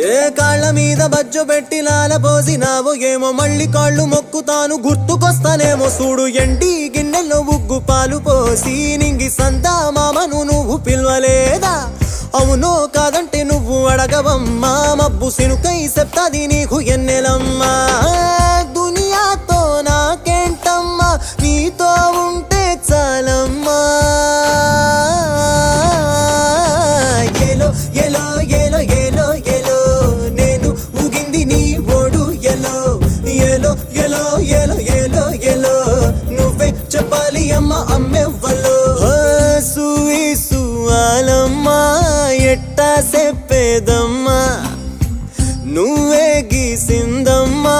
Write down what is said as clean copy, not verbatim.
ఏ కాళ్ళ మీద బజ్జు పెట్టి లాలపోసినావో ఏమో మళ్ళీ కాళ్ళు మొక్కుతాను గుర్తుకొస్తానేమో చూడు ఎండి గిన్నెల్లో ఉగ్గు పాలు పోసి నింగి సంతా మామను నువ్వు పిలవలేదా అవునో కాదంటే నువ్వు అడగవమ్మా మబ్బు సినుకై చెప్తాది నీకు ఎన్నెలమ్మా దునియాతో నాకేంటమ్మా నీతో ఉంటే చాలమ్మా ఎలో ఎలో ఎలో ఎలో ఎలో నేను ఊగింది నీ ఓడు ఎలో ఎలో ఎలో ఎలో ఎలో ఎలో నువ్వే చెప్పాలి అమ్మ అమ్మెవ్వలో సూసు ఆలమ్మా ఎట్టా చెప్పేదమ్మా నువ్వే గీసిందమ్మా